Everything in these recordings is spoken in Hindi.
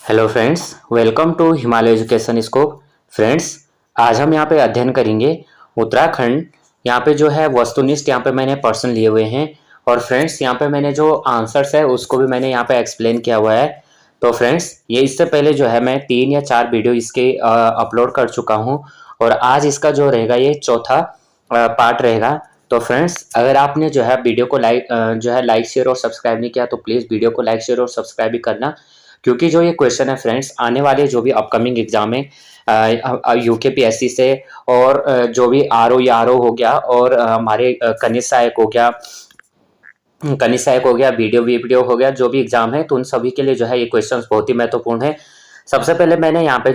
Hello friends, welcome to Himalaya education scope. Friends, आज हम यहाँ पे अध्ययन करेंगे उत्तराखंड। यहाँ पे जो है वस्तुनिष्ठ यहाँ पे मैंने पर्सन लिए हुए हैं। और फ्रेंड्स, यहाँ पे मैंने जो आंसर्स है उसको भी मैंने यहाँ पे एक्सप्लेन किया हुआ है। तो फ्रेंड्स, ये इससे पहले जो है मैं 3 या 4 वीडियो इसके अपलोड कर चुका हूँ। और आज इसका जो रहेगा ये चौथा पार्ट रहेगा। तो फ्रेंड्स, अगर आपने जो है वीडियो को लाइक शेयर और सब्सक्राइब नहीं किया तो प्लीज़ वीडियो को लाइक शेयर और सब्सक्राइब भी करना, क्योंकि जो ये क्वेश्चन है फ्रेंड्स, आने वाले जो भी अपकमिंग एग्जाम है यूकेपीएससी से, और जो भी आरओ हो गया, और हमारे कनिष्ठ सहायक हो गया, वीडियो हो गया, जो भी एग्जाम है तो उन सभी के लिए जो है ये क्वेश्चंस बहुत ही महत्वपूर्ण है। सबसे पहले मैंने यहाँ पे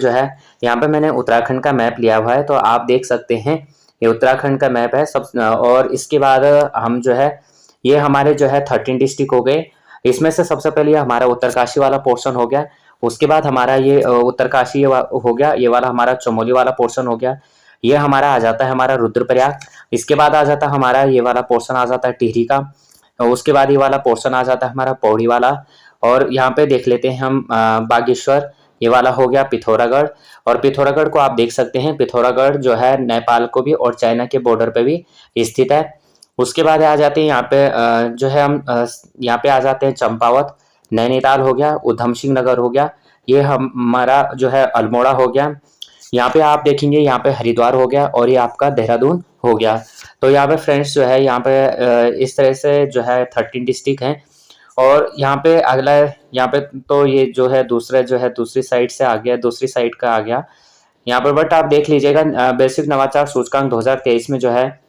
मैंने उत्तराखंड का मैप लिया हुआ है, तो आप देख सकते हैं ये उत्तराखंड का मैप है सब। और इसके बाद हम जो है ये हमारे जो है 13 डिस्ट्रिक्ट हो गए। इसमें से सबसे पहले हमारा उत्तरकाशी वाला पोर्शन हो गया। उसके बाद हमारा ये उत्तरकाशी हो गया, ये वाला हमारा चमोली वाला पोर्शन हो गया। ये हमारा आ जाता है हमारा रुद्रप्रयाग। इसके बाद आ जाता है हमारा ये वाला पोर्शन आ जाता है टिहरी का। उसके बाद ये वाला पोर्शन आ जाता है हमारा पौड़ी वाला। और यहाँ पे देख लेते हैं हम बागेश्वर, ये वाला हो गया पिथौरागढ़। और पिथौरागढ़ को आप देख सकते हैं, पिथौरागढ़ जो है नेपाल को भी और चाइना के बॉर्डर पे भी स्थित है। उसके बाद आ जाते हैं यहाँ पे जो है हम यहाँ पे आ जाते हैं चंपावत, नैनीताल हो गया, उधम सिंह नगर हो गया, ये हमारा जो है अल्मोड़ा हो गया। यहाँ पे आप देखेंगे यहाँ पे हरिद्वार हो गया, और ये आपका देहरादून हो गया। तो यहाँ पे फ्रेंड्स जो है यहाँ पे इस तरह से जो है 13 डिस्ट्रिक्ट हैं। और यहाँ पे अगला यहाँ पे तो ये जो है दूसरी साइड से आ गया, दूसरी साइड का आ गया यहाँ पर। बट आप देख लीजिएगा वैश्विक नवाचार सूचकांक 2023 में जो है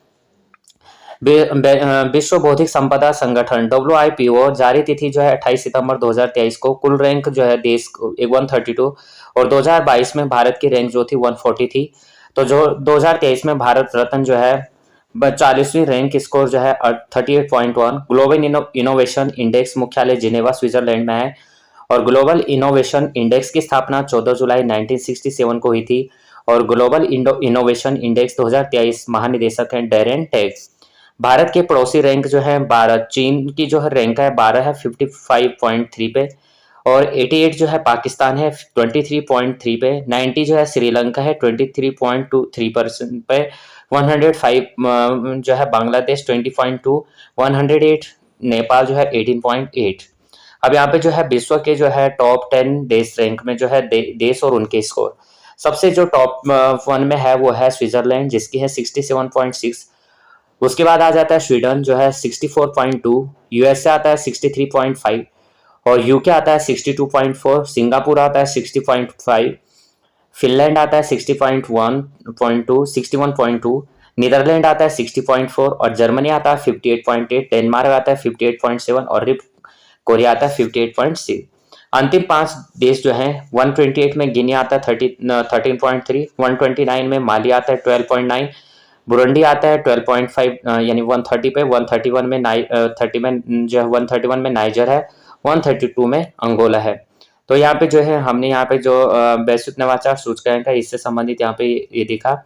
विश्व बौद्धिक संपदा संगठन WIPO जारी तिथि जो है 28 सितंबर 2023 को। कुल रैंक जो है देश 132, और 2022 में भारत की रैंक जो थी 140 थी। तो जो 2023 में भारत रत्न जो है 40वीं रैंक, स्कोर जो है 38.1। ग्लोबल इनोवेशन इंडेक्स मुख्यालय जिनेवा स्विट्जरलैंड में है। और ग्लोबल इनोवेशन इंडेक्स की स्थापना 14 जुलाई 1967 को हुई थी। और ग्लोबल इनोवेशन इंडेक्स 2023 महानिदेशक हैं डैरेन टैक्स। भारत के पड़ोसी रैंक जो है 12, चीन की जो है रैंक है 12 है 55.3 पे। और 88 जो है पाकिस्तान है 23.3 पे। 90 जो है श्रीलंका है 23.23% पे। 105 जो है बांग्लादेश 20.2। 108 नेपाल जो है 18.8। अब यहाँ पे जो है विश्व के जो है टॉप 10 देश रैंक में जो है देश और उनके स्कोर, सबसे जो टॉप 1 में है वो है स्विट्जरलैंड, जिसकी है 67.6। उसके बाद आ जाता है स्वीडन जो है 64.2। यूएसए आता है 63.5। और यूके आता है 62.4। सिंगापुर आता है 60.5। फिनलैंड आता है 61.2। नीदरलैंड आता है 60.4। और जर्मनी आता है 58.8। डेनमार्क आता है 58.7। और कोरिया आता है 58.6। अंतिम 5 देश जो हैं 128 में गिनी आता है 13.3। 129 में माली आता है 12.9। बुरुंडी आता है 12.5 यानी 130 पे। 131 में 30 में जो है 131 में नाइजर है। 132 में अंगोला है। तो यहाँ पे जो है हमने यहाँ पे जो वैश्विक नवाचार सूचकांक है इससे संबंधित यहाँ पे ये देखा।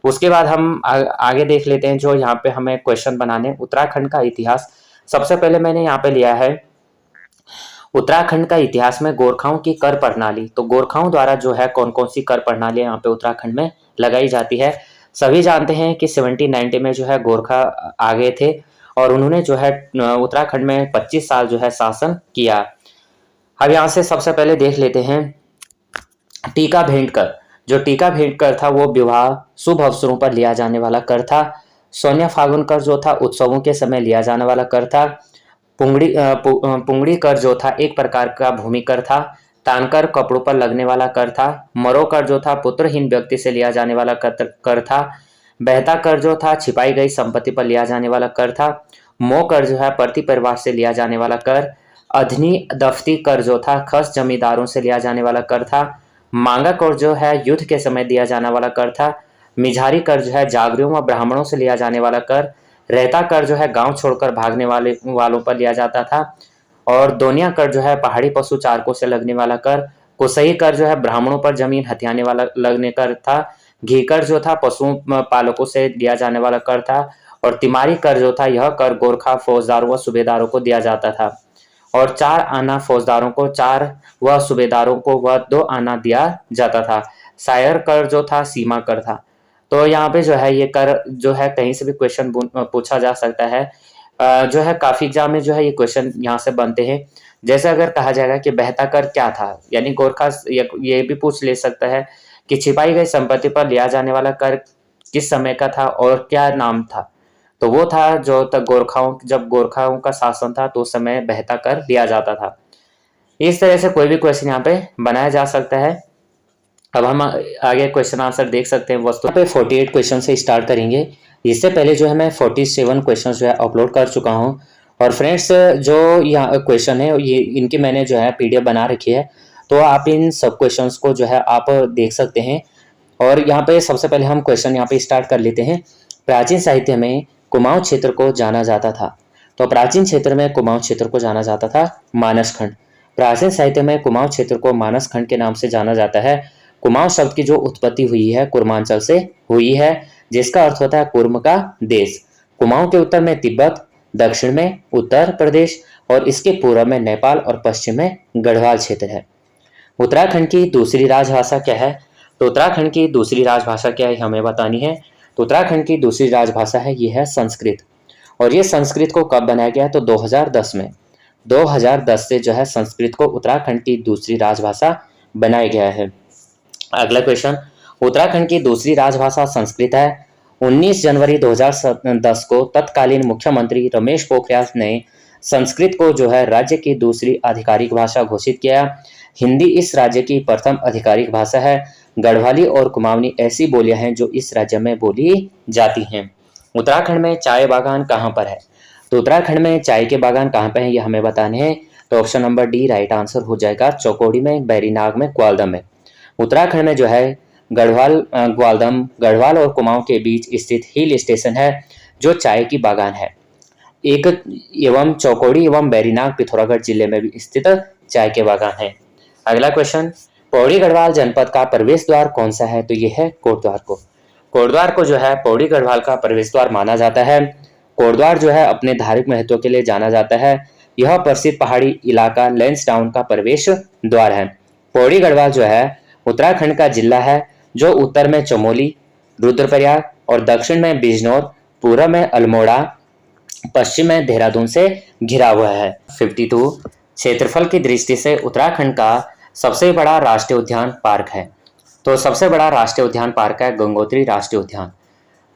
उसके बाद हम आगे देख लेते हैं जो यहाँ पे हमें क्वेश्चन बनाने उत्तराखंड का इतिहास। सबसे पहले मैंने यहाँ पे लिया है उत्तराखंड का इतिहास में गोरखाओं की कर प्रणाली। तो गोरखाओं द्वारा जो है कौन कौन सी कर प्रणाली यहाँ पे उत्तराखंड में लगाई जाती है। सभी जानते हैं कि 1790 में जो है गोरखा आ गए थे, और उन्होंने जो है उत्तराखंड में 25 साल जो है शासन किया। अब यहाँ से सबसे पहले देख लेते हैं टीका भेंट कर। जो टीका भेंट कर था वो विवाह शुभ अवसरों पर लिया जाने वाला कर था। सोनिया फागुन कर जो था उत्सवों के समय लिया जाने वाला कर था। पुंगड़ी कर जो था एक प्रकार का भूमि कर था। तानकर कपड़ों पर लगने वाला कर था। मरो कर जो था पुत्रहीन व्यक्ति से लिया जाने वाला कर था। बहता कर जो था छिपाई गई संपत्ति पर लिया जाने वाला कर था। मो कर जो है प्रति परिवार से लिया जाने वाला कर। अधनी दफ्ती कर जो था खस जमींदारों से लिया जाने वाला कर था। मांगा कर जो है युद्ध के समय दिया जाने वाला कर था। मिझारी कर जो है जागरियों व ब्राह्मणों से लिया जाने वाला कर। रहता कर जो है गांव छोड़कर भागने वालों पर लिया जाता था। और दोनिया कर जो है पहाड़ी पशु चारकों से लगने वाला कर। कुसई कर जो है ब्राह्मणों पर जमीन हथियाने वाला लगने कर था। घी कर जो था पशु पालकों से दिया जाने वाला कर था। और तिमारी कर जो था यह कर गोरखा फौजदारों व सूबेदारों को दिया जाता था। और 4 आना फौजदारों को, 4 व सूबेदारों को व 2 आना दिया जाता था। शायर कर जो था सीमा कर था। तो यहाँ पे जो है ये कर जो है कहीं से भी क्वेश्चन पूछा जा सकता है। जो है काफी एग्जाम में जो है ये क्वेश्चन यहाँ से बनते हैं। जैसे अगर कहा जाएगा कि बहता कर क्या था, यानी गोरखा ये भी पूछ ले सकता है कि छिपाई गई संपत्ति पर लिया जाने वाला कर किस समय का था और क्या नाम था। तो वो था जो तक जब गोरखाओं का शासन था तो उस समय बहता कर लिया जाता था। इस तरह से कोई भी क्वेश्चन यहाँ पे बनाया जा सकता है। अब हम आगे क्वेश्चन आंसर देख सकते हैं। वस्तु पे 48 क्वेश्चन से स्टार्ट करेंगे। इससे पहले जो है मैं 47 क्वेश्चन जो है अपलोड कर चुका हूँ। और फ्रेंड्स जो यहाँ क्वेश्चन है ये इनकी मैंने जो है PDF बना रखी है, तो आप इन सब क्वेश्चंस को जो है आप देख सकते हैं। और यहाँ पे सबसे पहले हम क्वेश्चन यहाँ पे स्टार्ट कर लेते हैं। प्राचीन साहित्य में कुमाऊं क्षेत्र को जाना जाता था। तो प्राचीन क्षेत्र में कुमाऊं क्षेत्र को जाना जाता था मानस खंड। प्राचीन साहित्य में कुमाऊं क्षेत्र को मानस खंड के नाम से जाना जाता है। कुमाऊं शब्द की जो उत्पत्ति हुई है कुर्मांचल से हुई है, जिसका अर्थ होता है कुर्म का देश। कुमाऊं के उत्तर में तिब्बत, दक्षिण में उत्तर प्रदेश और इसके पूर्व में नेपाल और पश्चिम में गढ़वाल क्षेत्र है। उत्तराखंड की दूसरी राजभाषा क्या है? तो उत्तराखंड की दूसरी राजभाषा क्या है हमें बतानी है। तो उत्तराखंड की दूसरी राजभाषा है ये है संस्कृत। और ये संस्कृत को कब बनाया गया? तो 2010 में। 2010 से जो है संस्कृत को उत्तराखंड की दूसरी राजभाषा बनाया गया है। अगला क्वेश्चन, उत्तराखंड की दूसरी राजभाषा संस्कृत है। 19 जनवरी 2010 को तत्कालीन मुख्यमंत्री रमेश पोखरियाल ने संस्कृत को जो है राज्य की दूसरी आधिकारिक भाषा घोषित किया। हिंदी इस राज्य की प्रथम आधिकारिक भाषा है। गढ़वाली और कुमाऊनी ऐसी बोलियां हैं जो इस राज्य में बोली जाती हैं। उत्तराखंड में चाय बागान कहाँ पर है? तो उत्तराखंड में चाय के बागान कहाँ पे हैं ये हमें बताने हैं। तो option number D right answer हो जाएगा। चौकोड़ी में, बैरीनाग में, ग्वालदम में। उत्तराखंड में जो है ग्वालदम, गढ़वाल और कुमाऊं के बीच स्थित हिल स्टेशन है जो चाय की बागान है। एक एवं चौकोड़ी एवं बैरीनाग पिथौरागढ़ जिले में भी स्थित चाय के बागान है। अगला क्वेश्चन, पौड़ी गढ़वाल जनपद का प्रवेश द्वार कौन सा है? तो ये है कोटद्वार को। कोटद्वार को जो है पौड़ी गढ़वाल का प्रवेश द्वार माना जाता है। कोटद्वार जो है अपने धार्मिक महत्व के लिए जाना जाता है। यह प्रसिद्ध पहाड़ी इलाका लैंसडाउन का प्रवेश द्वार है। पौड़ी गढ़वाल जो है उत्तराखंड का जिला है जो उत्तर में चमोली, रुद्रप्रयाग और दक्षिण में बिजनौर, पूर्व में अल्मोड़ा, पश्चिम में देहरादून से घिरा हुआ है। 52 क्षेत्रफल की दृष्टि से उत्तराखंड का सबसे बड़ा राष्ट्रीय उद्यान पार्क है। तो सबसे बड़ा राष्ट्रीय उद्यान पार्क है गंगोत्री राष्ट्रीय उद्यान।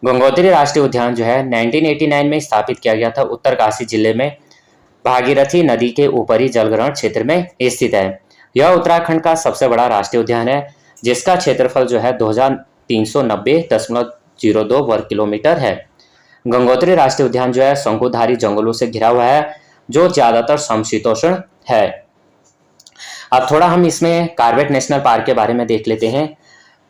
गंगोत्री राष्ट्रीय उद्यान जो है 1989 में स्थापित किया गया था। उत्तरकाशी जिले में भागीरथी नदी के ऊपरी जलग्रहण क्षेत्र में स्थित है। यह उत्तराखंड का सबसे बड़ा राष्ट्रीय उद्यान है जिसका क्षेत्रफल जो है 2390.02 वर्ग किलोमीटर है। गंगोत्री राष्ट्रीय उद्यान जो है शंकुधारी जंगलों से घिरा हुआ है जो ज्यादातर समशीतोष्ण है। अब थोड़ा हम इसमें कॉर्बेट नेशनल पार्क के बारे में देख लेते हैं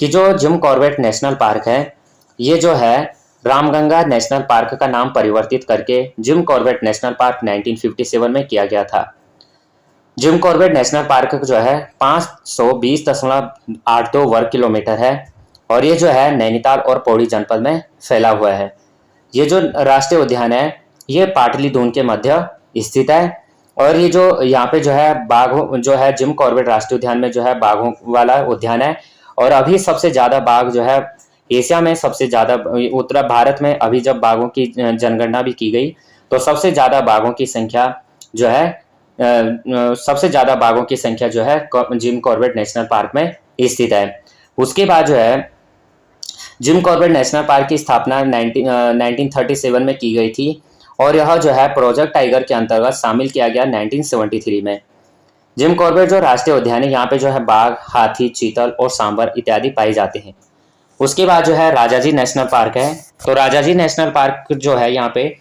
कि जो जिम कॉर्बेट नेशनल पार्क है ये जो है रामगंगा नेशनल पार्क का नाम परिवर्तित करके जिम कॉर्बेट नेशनल पार्क 1957 में किया गया था। जिम कॉर्बेट नेशनल पार्क जो है 520.82 वर्ग किलोमीटर है और ये जो है नैनीताल और पौड़ी जनपद में फैला हुआ है। ये जो राष्ट्रीय उद्यान है ये पाटलीदून के मध्य स्थित है और ये जो यहाँ पे जो है बाघों जो है जिम कॉर्बेट राष्ट्रीय उद्यान में जो है बाघों वाला उद्यान है। और अभी सबसे ज्यादा बाघ जो है एशिया में सबसे ज्यादा, उत्तर भारत में अभी जब बाघों की जनगणना भी की गई तो सबसे ज्यादा बाघों की संख्या जो है जिम कॉर्बेट नेशनल पार्क में स्थित है। उसके बाद जो है जिम कॉर्बेट नेशनल पार्क की स्थापना 1937 में की गई थी और यह जो है प्रोजेक्ट टाइगर के अंतर्गत शामिल किया गया 1973 में। जिम कॉर्बेट जो राष्ट्रीय उद्यान है यहाँ पे जो है बाघ, हाथी, चीतल और सांबर इत्यादि पाए जाते हैं। उसके बाद जो है राजाजी नेशनल पार्क है। तो राजाजी नेशनल पार्क जो है यहाँ पे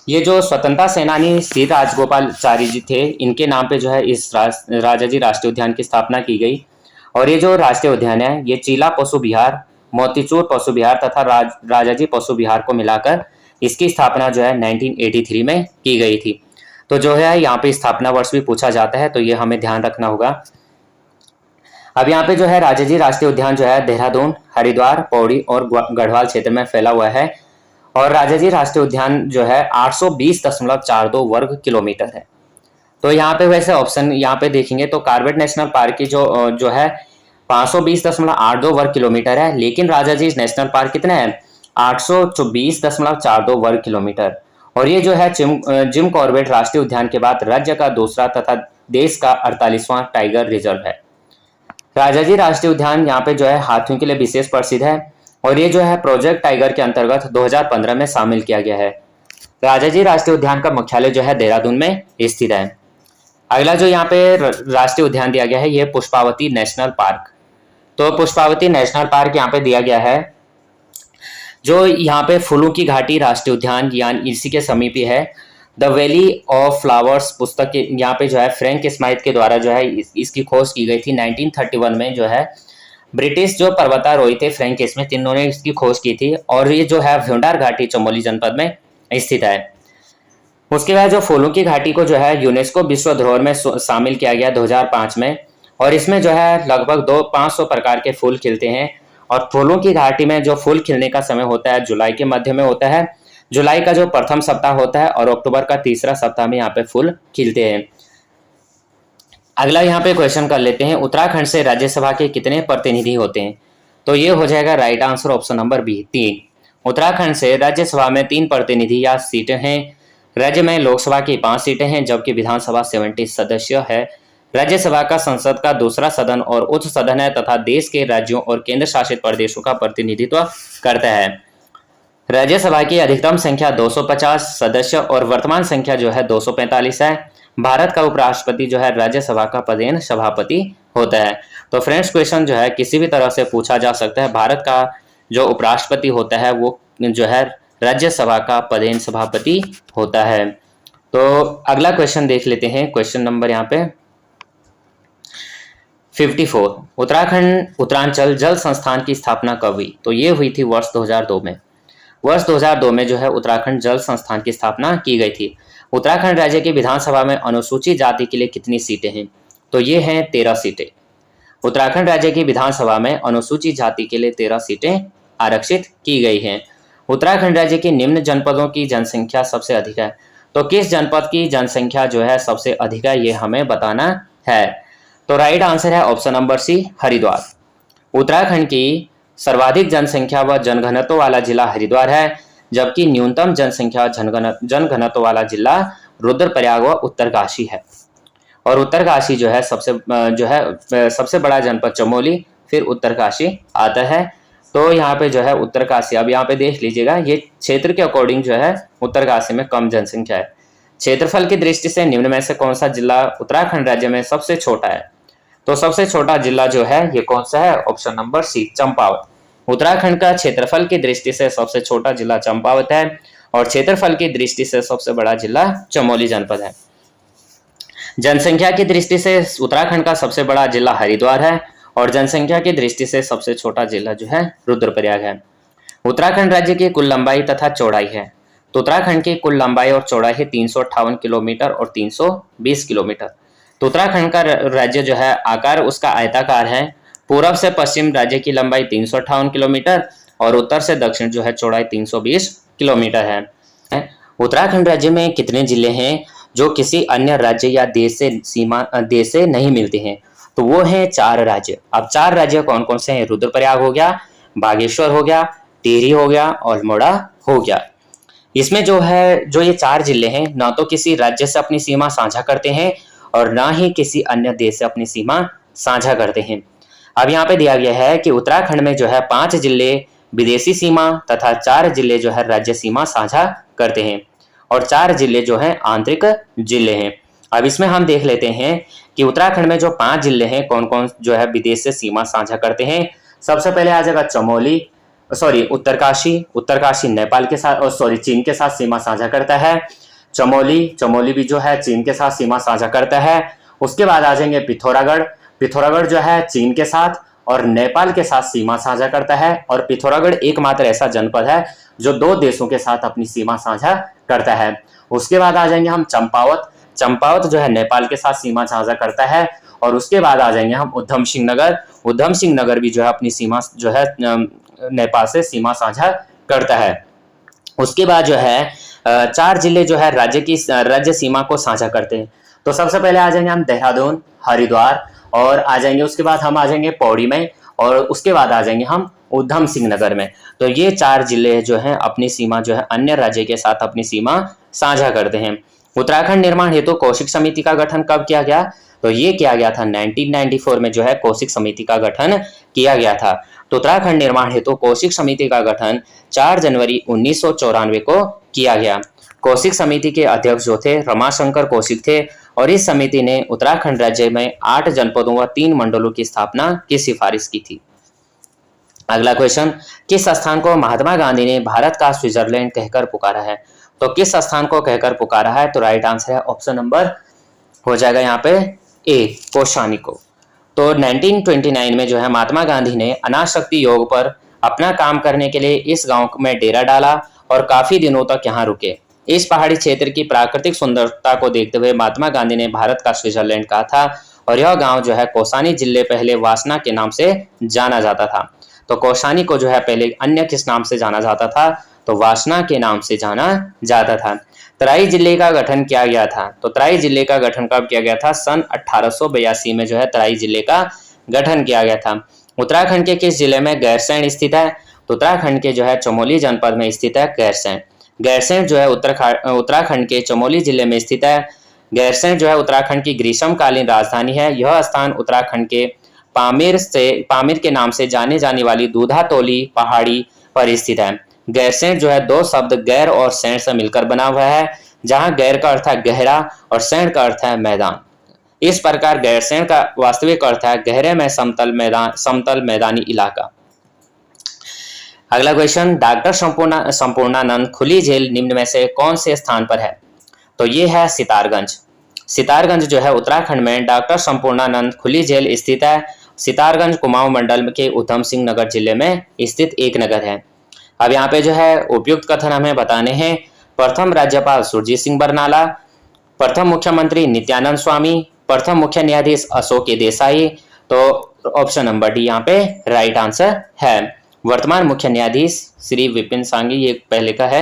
ये जो स्वतंत्रता सेनानी श्री राजगोपालाचारी जी थे इनके नाम पे जो है इस राजाजी राष्ट्रीय उद्यान की स्थापना की गई। और ये जो राष्ट्रीय उद्यान है ये चीला पशु विहार, मोतीचूर पशु विहार तथा राजाजी पशु विहार को मिलाकर इसकी स्थापना जो है 1983 में की गई थी। तो जो है यहाँ पे स्थापना वर्ष भी पूछा जाता है तो ये हमें ध्यान रखना होगा। अब यहाँ पे जो है राजाजी राष्ट्रीय उद्यान जो है देहरादून, हरिद्वार, पौड़ी और गढ़वाल क्षेत्र में फैला हुआ है और राजाजी राष्ट्रीय उद्यान जो है 820.42 वर्ग किलोमीटर है। तो यहाँ पे वैसे ऑप्शन यहाँ पे देखेंगे तो कॉर्बेट नेशनल पार्क की जो है 520.82 वर्ग किलोमीटर है, लेकिन राजाजी नेशनल पार्क कितना है 824.42 वर्ग किलोमीटर। और ये जो है जिम कॉर्बेट राष्ट्रीय उद्यान के बाद राज्य का दूसरा तथा देश का 48वां टाइगर रिजर्व है। राजाजी राष्ट्रीय उद्यान यहाँ पे जो है हाथियों के लिए विशेष प्रसिद्ध है और ये जो है प्रोजेक्ट टाइगर के अंतर्गत 2015 में शामिल किया गया है। राजाजी राष्ट्रीय उद्यान का मुख्यालय जो है देहरादून में स्थित है। अगला जो यहाँ पे राष्ट्रीय उद्यान दिया गया है ये पुष्पावती नेशनल पार्क। तो पुष्पावती नेशनल पार्क यहाँ पे दिया गया है, जो यहाँ पे फूलों की घाटी राष्ट्रीय उद्यान यानी इसी के समीप ही है। द वैली ऑफ फ्लावर्स पुस्तक के यहाँ पे जो है फ्रैंक स्माइथ के द्वारा जो है इसकी खोज की गई थी 1931 में। जो है ब्रिटिश जो पर्वतारोही थे फ्रैंक स्मिथ, इन्होंने इसकी खोज की थी और ये जो है भ्यूंडार घाटी चमोली जनपद में स्थित है। उसके बाद जो फूलों की घाटी को जो है यूनेस्को विश्व धरोहर में शामिल किया गया 2005 में और इसमें जो है लगभग 500 प्रकार के फूल खिलते हैं। और फूलों की घाटी में जो फूल खिलने का समय होता है जुलाई के मध्य में होता है, जुलाई का जो प्रथम सप्ताह होता है और अक्टूबर का तीसरा सप्ताह में यहाँ पे फूल खिलते हैं। अगला यहाँ पे क्वेश्चन कर लेते हैं, उत्तराखंड से राज्यसभा के कितने प्रतिनिधि होते हैं? तो ये हो जाएगा right answer option number B 3। Uttarakhand से राज्यसभा में 3 प्रतिनिधि या सीटें हैं। राज्य में लोकसभा की 5 सीटें हैं जबकि विधानसभा 70 सदस्य है। राज्यसभा का संसद का दूसरा सदन और उच्च सदन है तथा देश के राज्यों और केंद्र शासित प्रदेशों का प्रतिनिधित्व करता है। राज्यसभा की अधिकतम संख्या 250 सदस्य और वर्तमान संख्या जो है 245 है। भारत का उपराष्ट्रपति जो है राज्यसभा का पदेन सभापति होता है। तो फ्रेंड्स क्वेश्चन जो है किसी भी तरह से पूछा जा सकता है, भारत का जो उपराष्ट्रपति होता है वो जो है राज्यसभा का पदेन सभापति होता है। तो अगला क्वेश्चन देख लेते हैं, क्वेश्चन नंबर यहाँ पे 54। उत्तराखंड उत्तरांचल जल संस्थान की स्थापना कब हुई? तो ये हुई थी वर्ष 2002 में। वर्ष 2002 में जो है उत्तराखंड जल संस्थान की स्थापना की गई थी। उत्तराखंड राज्य की विधानसभा में अनुसूचित जाति के लिए कितनी सीटें हैं? तो ये हैं 13 सीटें। उत्तराखंड राज्य की विधानसभा में अनुसूचित जाति के लिए 13 सीटें आरक्षित की गई हैं। उत्तराखंड राज्य के निम्न जनपदों की जनसंख्या सबसे अधिक है। तो किस जनपद की जनसंख्या जो है सबसे अधिक है ये हमें बताना है। तो राइट आंसर है option number C Haridwar. Uttarakhand की सर्वाधिक जनसंख्या व जनघनत्व वाला जिला हरिद्वार है जबकि न्यूनतम जनसंख्या जनघनत्व वाला जिला रुद्रप्रयाग व उत्तरकाशी है। और उत्तरकाशी जो है सबसे बड़ा जनपद चमोली, फिर उत्तरकाशी आता है। तो यहाँ पे जो है उत्तरकाशी, अब यहाँ पे देख लीजिएगा ये क्षेत्र के अकॉर्डिंग जो है उत्तरकाशी में कम जनसंख्या है। क्षेत्रफल की दृष्टि से निम्न में से कौन सा जिला उत्तराखंड राज्य में सबसे छोटा है? तो सबसे छोटा जिला जो है ये कौन सा है? Option number C Champawat. Uttarakhand का क्षेत्रफल की दृष्टि से सबसे छोटा जिला चंपावत है और क्षेत्रफल की दृष्टि से सबसे बड़ा जिला चमोली जनपद है। जनसंख्या की दृष्टि से उत्तराखंड का सबसे बड़ा जिला हरिद्वार है और जनसंख्या की दृष्टि से सबसे छोटा जिला जो है रुद्रप्रयाग है। उत्तराखंड राज्य की कुल लंबाई तथा चौड़ाई है। तो उत्तराखंड की कुल लंबाई और चौड़ाई है 358 किलोमीटर और 320 किलोमीटर। तो उत्तराखंड का राज्य जो है आकार उसका आयताकार है। पूर्व से पश्चिम राज्य की लंबाई 358 किलोमीटर और उत्तर से दक्षिण जो है चौड़ाई 320 किलोमीटर है। उत्तराखंड राज्य में कितने जिले हैं जो किसी अन्य राज्य या देश से नहीं मिलते हैं? तो वो हैं 4 राज्य। अब 4 राज्य कौन कौन से हैं? रुद्रप्रयाग हो गया, बागेश्वर हो गया, टिहरी हो गया और अल्मोड़ा हो गया। इसमें जो ये 4 जिले हैं ना तो किसी राज्य से अपनी सीमा साझा करते हैं और ना ही किसी अन्य देश से अपनी सीमा साझा करते हैं। अब यहाँ पे दिया गया है कि उत्तराखंड में जो है 5 जिले विदेशी सीमा तथा 4 जिले जो है राज्य सीमा साझा करते हैं और 4 जिले जो है आंतरिक जिले हैं। अब इसमें हम देख लेते हैं कि उत्तराखंड में जो 5 जिले हैं कौन कौन जो है विदेश से सीमा साझा करते हैं। सबसे पहले आ जाएगा उत्तरकाशी नेपाल के साथ चीन के साथ सीमा साझा करता है। चमोली भी जो है चीन के साथ सीमा साझा करता है। उसके बाद आ जाएंगे पिथौरागढ़ जो है चीन के साथ और नेपाल के साथ सीमा साझा करता है और पिथौरागढ़ एकमात्र ऐसा जनपद है जो 2 देशों के साथ अपनी सीमा साझा करता है। उसके बाद आ जाएंगे हम चंपावत जो है नेपाल के साथ सीमा साझा करता है और उसके बाद आ जाएंगे हम उधम सिंह नगर भी जो है अपनी सीमा जो है नेपाल से सीमा साझा करता है। उसके बाद जो है 4 जिले जो है राज्य सीमा को साझा करते हैं। तो सबसे पहले आ जाएंगे हम देहरादून, हरिद्वार, और आ जाएंगे उसके बाद हम आ जाएंगे पौड़ी में, और उसके बाद आ जाएंगे हम उधम सिंह नगर में। तो ये 4 जिले जो हैं अपनी सीमा जो है अन्य राज्य के साथ अपनी सीमा साझा करते हैं। उत्तराखंड निर्माण हेतु कौशिक समिति का गठन कब किया गया? तो ये किया गया था 1994 में जो है कौशिक समिति का गठन किया गया था। तो उत्तराखंड निर्माण हेतु कौशिक समिति का गठन 4 जनवरी 1994 को किया गया। कौशिक समिति के अध्यक्ष जो थे रमाशंकर कौशिक थे, और इस समिति ने उत्तराखंड राज्य में 8 जनपदों व 3 मंडलों की स्थापना की सिफारिश की थी। अगला क्वेश्चन, किस स्थान को महात्मा गांधी ने भारत का स्विट्जरलैंड कहकर पुकारा है? तो किस स्थान को कहकर पुकारा है? तो राइट आंसर है ऑप्शन नंबर हो जाएगा यहाँ पे ए, कौशानी को। तो 1929 में जो है महात्मा गांधी ने अनाशक्ति योग पर अपना काम करने के लिए इस गांव में डेरा डाला और काफी दिनों तक यहाँ रुके। इस पहाड़ी क्षेत्र की प्राकृतिक सुंदरता को देखते हुए महात्मा गांधी ने भारत का स्विट्जरलैंड कहा था, और यह गांव जो है कौसानी जिले पहले वासना के नाम से जाना जाता था। तो कौसानी को जो है पहले अन्य किस नाम से जाना जाता था? तो वासना के नाम से जाना जाता था। तराई जिले का गठन किया गया था। तो तराई जिले का गठन कब किया गया था? सन 1882 में जो है तराई जिले का गठन किया गया था। उत्तराखंड के किस जिले में गैरसैंण स्थित है? तो उत्तराखंड के जो है चमोली जनपद में स्थित है गैरसैंण। गैरसैंण जो है उत्तराखंड के चमोली जिले में स्थित है। गैरसैंण जो है उत्तराखंड की ग्रीष्मकालीन राजधानी है। यह स्थान उत्तराखंड के पामीर के नाम से जाने जाने वाली दूधातोली पहाड़ी पर स्थित है। गैरसैंण जो है 2 शब्द गैर और सैंण से मिलकर बना हुआ है, जहां गैर का अर्थ है गहरा और सैंण का अर्थ है मैदान। इस प्रकार गैरसैंण का वास्तविक अर्थ है गहरे में समतल मैदानी इलाका। अगला क्वेश्चन, डॉक्टर संपूर्णानंद खुली जेल निम्न में से कौन से स्थान पर है? तो ये है सितारगंज। सितारगंज जो है उत्तराखंड में डॉक्टर संपूर्णानंद खुली जेल स्थित है। सितारगंज कुमाऊं मंडल के उधम सिंह नगर जिले में स्थित एक नगर है। अब यहाँ पे जो है उपयुक्त कथन हमें बताने हैं। प्रथम राज्यपाल सुरजीत सिंह बरनाला, प्रथम मुख्यमंत्री नित्यानंद स्वामी, प्रथम मुख्य न्यायाधीश अशोक देसाई। तो ऑप्शन नंबर डी यहाँ पे राइट आंसर है। वर्तमान मुख्य न्यायाधीश श्री विपिन सांघी, ये पहले का है।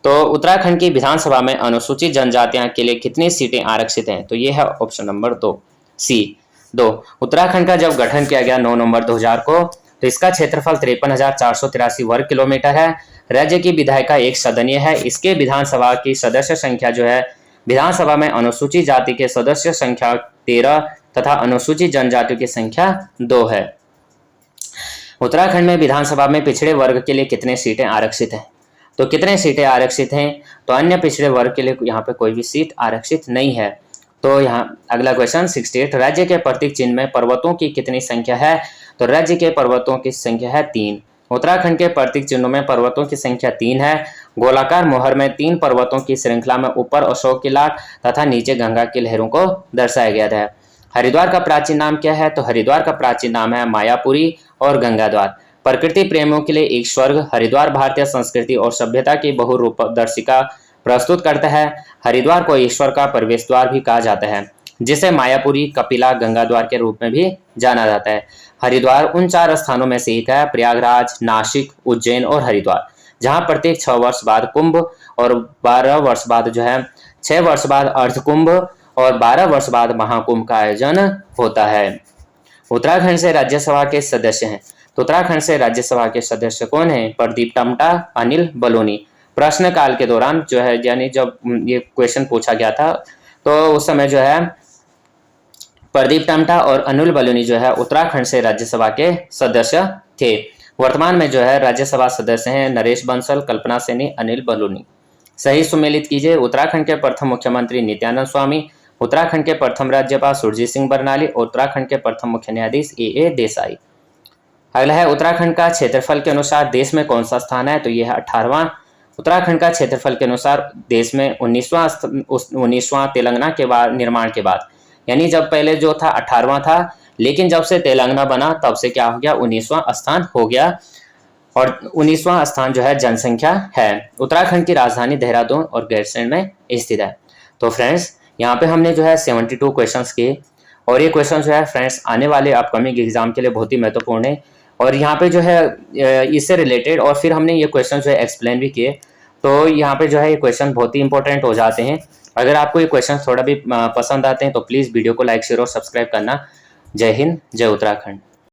तो उत्तराखंड की विधानसभा में अनुसूचित जनजातियों के लिए कितनी सीटें आरक्षित हैं? तो ये है ऑप्शन नंबर 2 सी 2। उत्तराखंड का जब गठन किया गया 9 नवंबर 2000 को, तो इसका क्षेत्रफल 53,483 वर्ग किलोमीटर है। राज्य की विधायिका 1 सदनीय है। इसके विधानसभा की सदस्य संख्या जो है, विधानसभा में अनुसूचित जाति के सदस्य संख्या 13 तथा अनुसूचित जनजातियों की संख्या 2 है। उत्तराखंड में विधानसभा में पिछड़े वर्ग के लिए कितने सीटें आरक्षित हैं? तो कितने सीटें आरक्षित हैं? तो अन्य पिछड़े वर्ग के लिए यहाँ पे कोई भी सीट आरक्षित नहीं है। तो यहाँ अगला क्वेश्चन 68, राज्य के प्रतीक चिन्ह में पर्वतों की कितनी संख्या है? तो राज्य के पर्वतों की संख्या है 3। उत्तराखंड के प्रतीक चिन्हों में पर्वतों की संख्या 3 है। गोलाकार मोहर में 3 पर्वतों की श्रृंखला में ऊपर अशोक की लाट तथा नीचे गंगा की लहरों को दर्शाया गया है। हरिद्वार का प्राचीन नाम क्या है? तो हरिद्वार का प्राचीन नाम है मायापुरी और गंगाद्वार। प्रकृति प्रेमियों के लिए एक स्वर्ग। हरिद्वार भारतीय संस्कृति और सभ्यता की बहुरूपदर्शिका प्रस्तुत करता है। हरिद्वार को ईश्वर का प्रवेश द्वार भी कहा जाता है, जिसे मायापुरी, कपिला, गंगाद्वार के रूप में भी जाना जाता है। हरिद्वार उन 4 स्थानों में से एक है, प्रयागराज, नासिक, उज्जैन और हरिद्वार, जहां प्रत्येक 6 वर्ष बाद कुंभ और 12 वर्ष बाद जो है 6 वर्ष बाद अर्धकुंभ और 12 वर्ष बाद महाकुंभ का आयोजन होता है। उत्तराखंड से राज्यसभा के सदस्य हैं। तो उत्तराखंड से राज्यसभा के सदस्य कौन है? प्रदीप टम्टा, अनिल बलूनी। प्रश्नकाल के दौरान जो है, यानी जब ये क्वेश्चन पूछा गया था तो उस समय जो है प्रदीप टम्टा और अनिल बलूनी जो है उत्तराखंड से राज्यसभा के सदस्य थे। वर्तमान में जो है राज्यसभा सदस्य हैं नरेश बंसल, कल्पना सैनी, अनिल बलूनी। सही सुमेलित कीजिए। उत्तराखंड के प्रथम मुख्यमंत्री नित्यानंद स्वामी, उत्तराखंड के प्रथम राज्यपाल सुरजीत सिंह बरनाली, उत्तराखंड के प्रथम मुख्य न्यायाधीश ए देसाई। अगला है उत्तराखंड का क्षेत्रफल के अनुसार देश में कौन सा स्थान है? तो यह है 18वां। उत्तराखंड का क्षेत्रफल के अनुसार देश में 19वां तेलंगाना के बाद निर्माण के बाद, यानी जब पहले जो था 18वां था, लेकिन जब से तेलंगाना बना तब से क्या हो गया? 19वां स्थान हो गया। और 19वां स्थान जो है जनसंख्या है। उत्तराखंड की राजधानी देहरादून और गैरसैंण में स्थित है। तो फ्रेंड्स यहाँ पे हमने जो है 72 क्वेश्चंस किए, और ये क्वेश्चन जो है फ्रेंड्स आने वाले अपकमिंग एग्जाम के लिए बहुत ही महत्वपूर्ण है। और यहाँ पे जो है इससे रिलेटेड और फिर हमने ये क्वेश्चन जो है एक्सप्लेन भी किए। तो यहाँ पे जो है ये क्वेश्चन बहुत ही इंपॉर्टेंट हो जाते हैं। अगर आपको ये क्वेश्चन थोड़ा भी पसंद आते हैं तो प्लीज़ वीडियो को लाइक शेयर और सब्सक्राइब करना। जय हिंद, जय उत्तराखंड।